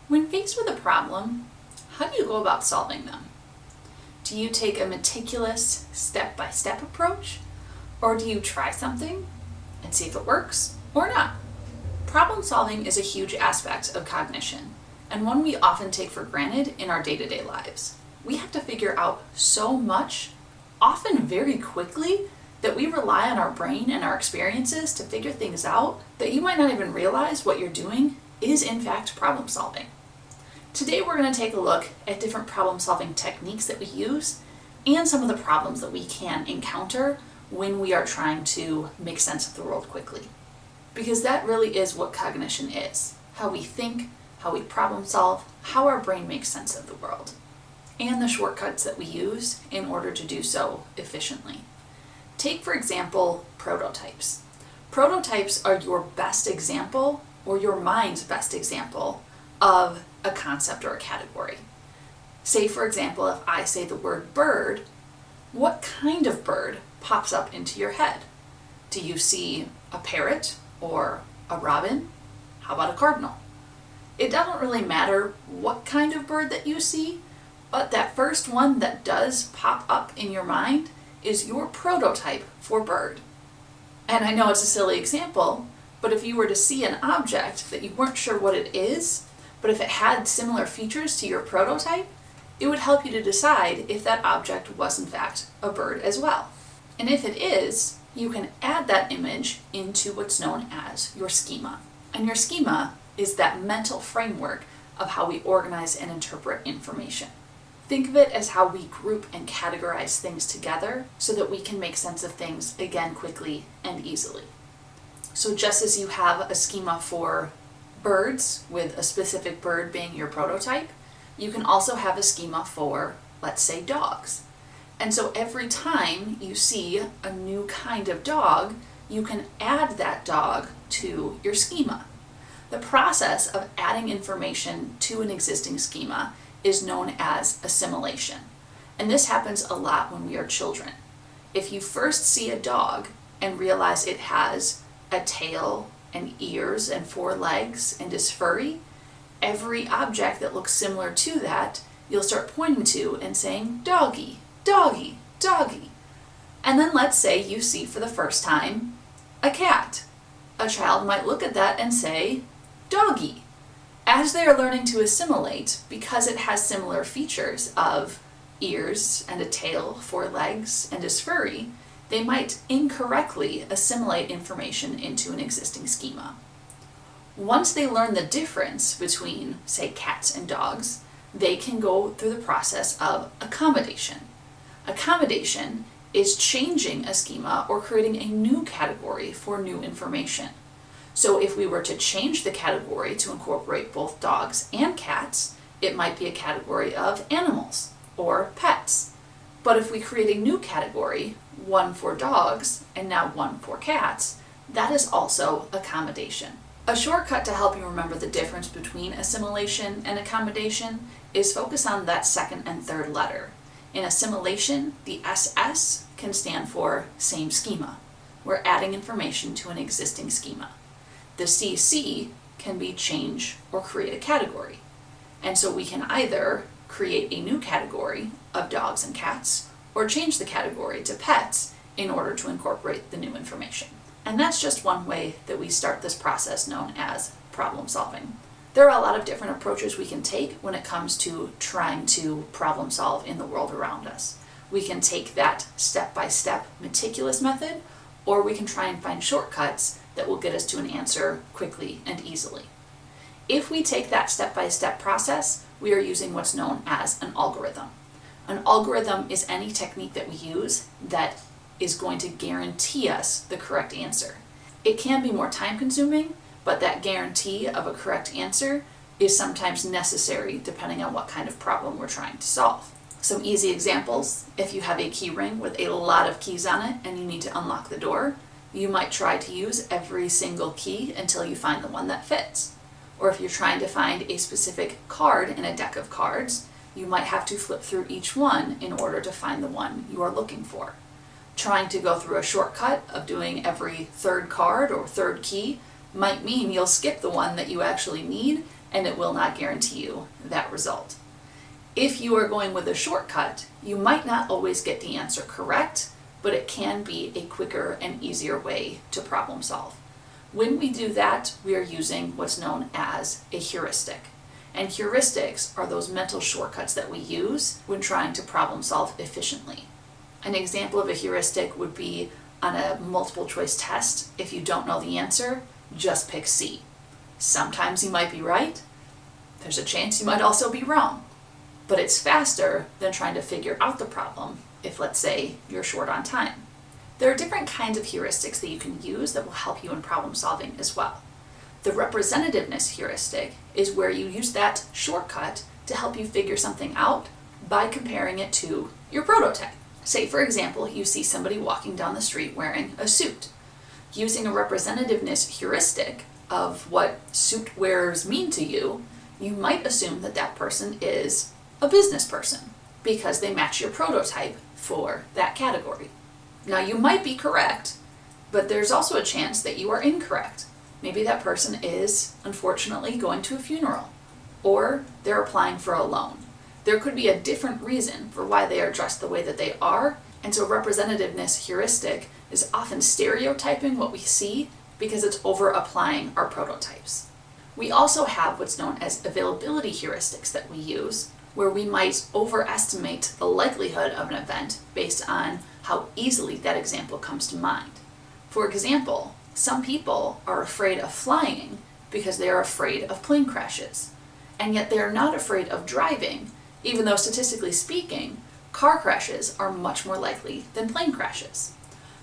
When faced with a problem, how do you go about solving them? Do you take a meticulous step-by-step approach? Or do you try something and see if it works or not? Problem solving is a huge aspect of cognition, and one we often take for granted in our day-to-day lives. We have to figure out so much, often very quickly, that we rely on our brain and our experiences to figure things out that you might not even realize what you're doing is in fact problem solving. Today we're going to take a look at different problem solving techniques that we use and some of the problems that we can encounter when we are trying to make sense of the world quickly. Because that really is what cognition is: how we think, how we problem solve, how our brain makes sense of the world, and the shortcuts that we use in order to do so efficiently. Take, for example, prototypes. Prototypes are your best example, or your mind's best example, of a concept or a category. Say, for example, if I say the word bird, what kind of bird pops up into your head? Do you see a parrot or a robin? How about a cardinal? It doesn't really matter what kind of bird that you see, but that first one that does pop up in your mind is your prototype for bird. And I know it's a silly example, but if you were to see an object that you weren't sure what it is, but if it had similar features to your prototype, it would help you to decide if that object was in fact a bird as well. And if it is, you can add that image into what's known as your schema. And your schema is that mental framework of how we organize and interpret information. Think of it as how we group and categorize things together so that we can make sense of things again quickly and easily. So just as you have a schema for birds, with a specific bird being your prototype, you can also have a schema for, let's say, dogs. And so every time you see a new kind of dog, you can add that dog to your schema. The process of adding information to an existing schema is known as assimilation. And this happens a lot when we are children. If you first see a dog and realize it has a tail and ears and 4 legs and is furry, every object that looks similar to that, you'll start pointing to and saying, doggy, doggy, doggy. And then let's say you see for the first time a cat. A child might look at that and say, doggy. As they are learning to assimilate, because it has similar features of ears and a tail, 4 legs, and is furry, they might incorrectly assimilate information into an existing schema. Once they learn the difference between, say, cats and dogs, they can go through the process of accommodation. Accommodation is changing a schema or creating a new category for new information. So if we were to change the category to incorporate both dogs and cats, it might be a category of animals or pets. But if we create a new category, one for dogs and now one for cats, that is also accommodation. A shortcut to help you remember the difference between assimilation and accommodation is focus on that second and third letter. In assimilation, the SS can stand for same schema. We're adding information to an existing schema. The CC can be change or create a category. And so we can either create a new category of dogs and cats or change the category to pets in order to incorporate the new information. And that's just one way that we start this process known as problem solving. There are a lot of different approaches we can take when it comes to trying to problem solve in the world around us. We can take that step-by-step meticulous method, or we can try and find shortcuts that will get us to an answer quickly and easily. If we take that step-by-step process, we are using what's known as an algorithm. An algorithm is any technique that we use that is going to guarantee us the correct answer. It can be more time-consuming, but that guarantee of a correct answer is sometimes necessary depending on what kind of problem we're trying to solve. Some easy examples: if you have a key ring with a lot of keys on it and you need to unlock the door, you might try to use every single key until you find the one that fits. Or if you're trying to find a specific card in a deck of cards, you might have to flip through each one in order to find the one you are looking for. Trying to go through a shortcut of doing every third card or third key might mean you'll skip the one that you actually need and it will not guarantee you that result. If you are going with a shortcut, you might not always get the answer correct, but it can be a quicker and easier way to problem solve. When we do that, we are using what's known as a heuristic. And heuristics are those mental shortcuts that we use when trying to problem solve efficiently. An example of a heuristic would be on a multiple choice test. If you don't know the answer, just pick C. Sometimes you might be right. There's a chance you might also be wrong. But it's faster than trying to figure out the problem if, let's say, you're short on time. There are different kinds of heuristics that you can use that will help you in problem solving as well. The representativeness heuristic is where you use that shortcut to help you figure something out by comparing it to your prototype. Say, for example, you see somebody walking down the street wearing a suit. Using a representativeness heuristic of what suit wearers mean to you, you might assume that that person is a business person because they match your prototype for that category. Now, you might be correct, but there's also a chance that you are incorrect. Maybe that person is, unfortunately, going to a funeral, or they're applying for a loan. There could be a different reason for why they are dressed the way that they are, and so representativeness heuristic is often stereotyping what we see because it's over-applying our prototypes. We also have what's known as availability heuristics that we use, where we might overestimate the likelihood of an event based on how easily that example comes to mind. For example, some people are afraid of flying because they are afraid of plane crashes, and yet they are not afraid of driving, even though statistically speaking, car crashes are much more likely than plane crashes.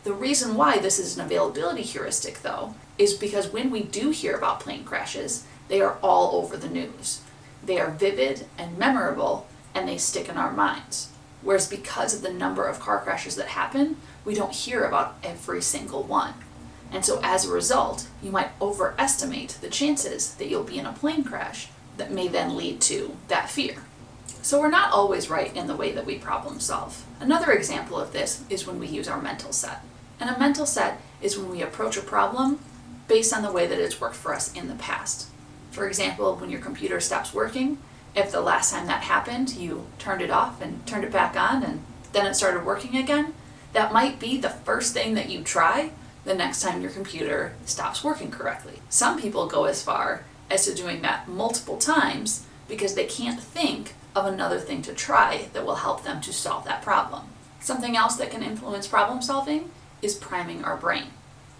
The reason why this is an availability heuristic, though, is because when we do hear about plane crashes, they are all over the news. They are vivid and memorable, and they stick in our minds. Whereas because of the number of car crashes that happen, we don't hear about every single one. And so as a result, you might overestimate the chances that you'll be in a plane crash that may then lead to that fear. So we're not always right in the way that we problem solve. Another example of this is when we use our mental set. And a mental set is when we approach a problem based on the way that it's worked for us in the past. For example, when your computer stops working, if the last time that happened, you turned it off and turned it back on and then it started working again, that might be the first thing that you try the next time your computer stops working correctly. Some people go as far as to doing that multiple times because they can't think of another thing to try that will help them to solve that problem. Something else that can influence problem solving is priming our brain.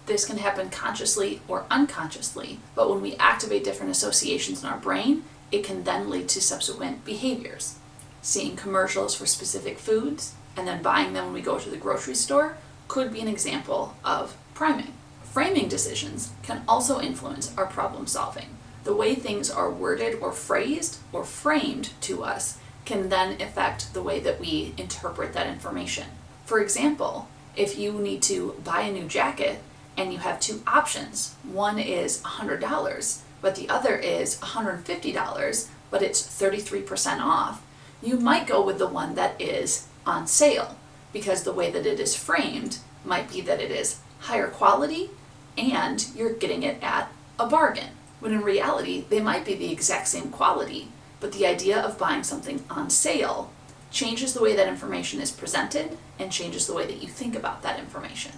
This can happen consciously or unconsciously, but when we activate different associations in our brain, it can then lead to subsequent behaviors. Seeing commercials for specific foods and then buying them when we go to the grocery store could be an example of priming. Framing decisions can also influence our problem solving. The way things are worded or phrased or framed to us can then affect the way that we interpret that information. For example, if you need to buy a new jacket and you have two options, one is $100, but the other is $150, but it's 33% off, you might go with the one that is on sale because the way that it is framed might be that it is higher quality and you're getting it at a bargain, when in reality they might be the exact same quality, but the idea of buying something on sale changes the way that information is presented and changes the way that you think about that information.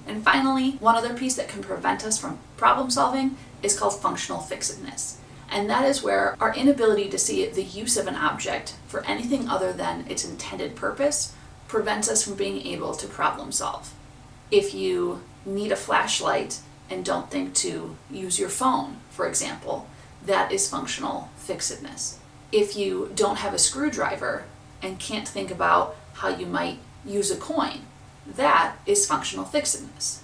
And finally, one other piece that can prevent us from problem solving is called functional fixedness. And that is where our inability to see the use of an object for anything other than its intended purpose prevents us from being able to problem solve. If you need a flashlight and don't think to use your phone, for example, that is functional fixedness. If you don't have a screwdriver and can't think about how you might use a coin, that is functional fixedness.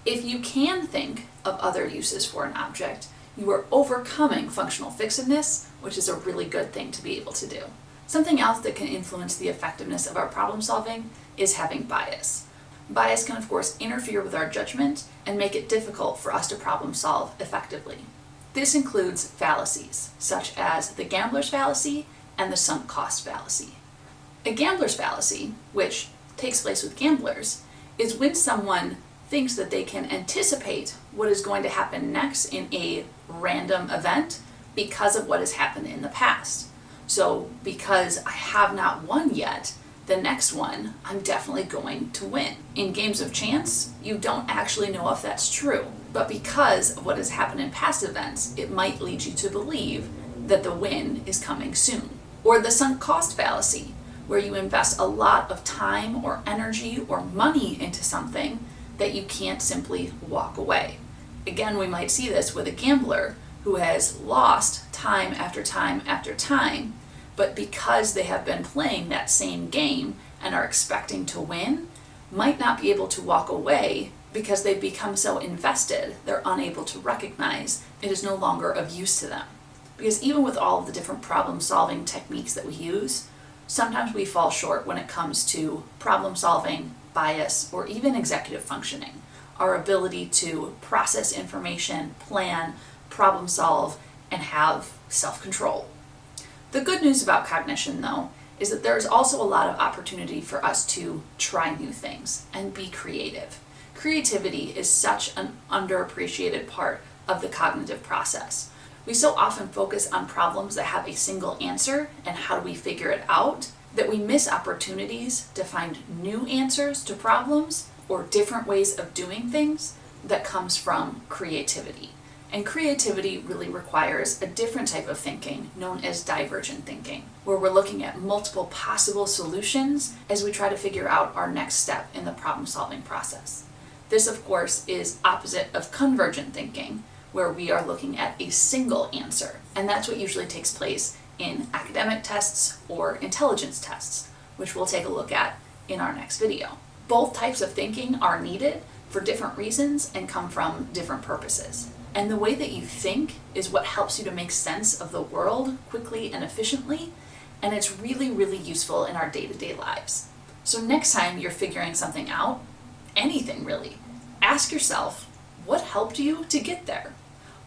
If you can think of other uses for an object, you are overcoming functional fixedness, which is a really good thing to be able to do. Something else that can influence the effectiveness of our problem solving is having bias. Bias can, of course, interfere with our judgment and make it difficult for us to problem solve effectively. This includes fallacies, such as the gambler's fallacy and the sunk cost fallacy. A gambler's fallacy, which takes place with gamblers, is when someone thinks that they can anticipate what is going to happen next in a random event because of what has happened in the past. So because I have not won yet, the next one I'm definitely going to win. In games of chance, you don't actually know if that's true, but because of what has happened in past events, it might lead you to believe that the win is coming soon. Or the sunk cost fallacy, where you invest a lot of time or energy or money into something that you can't simply walk away. Again, we might see this with a gambler who has lost time after time after time, but because they have been playing that same game and are expecting to win, might not be able to walk away because they've become so invested, they're unable to recognize it is no longer of use to them. Because even with all of the different problem-solving techniques that we use, sometimes we fall short when it comes to problem-solving, bias, or even executive functioning. Our ability to process information, plan, problem-solve, and have self-control. The good news about cognition, though, is that there's also a lot of opportunity for us to try new things and be creative. Creativity is such an underappreciated part of the cognitive process. We so often focus on problems that have a single answer and how do we figure it out, that we miss opportunities to find new answers to problems or different ways of doing things that comes from creativity. And creativity really requires a different type of thinking known as divergent thinking, where we're looking at multiple possible solutions as we try to figure out our next step in the problem-solving process. This, of course, is opposite of convergent thinking, where we are looking at a single answer. And that's what usually takes place in academic tests or intelligence tests, which we'll take a look at in our next video. Both types of thinking are needed for different reasons and come from different purposes. And the way that you think is what helps you to make sense of the world quickly and efficiently, and it's really, really useful in our day-to-day lives. So next time you're figuring something out, anything really, ask yourself, what helped you to get there?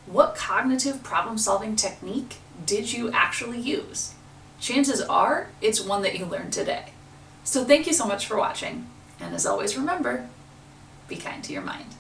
What cognitive problem-solving technique did you actually use? Chances are it's one that you learned today. So thank you so much for watching, and as always, remember, be kind to your mind.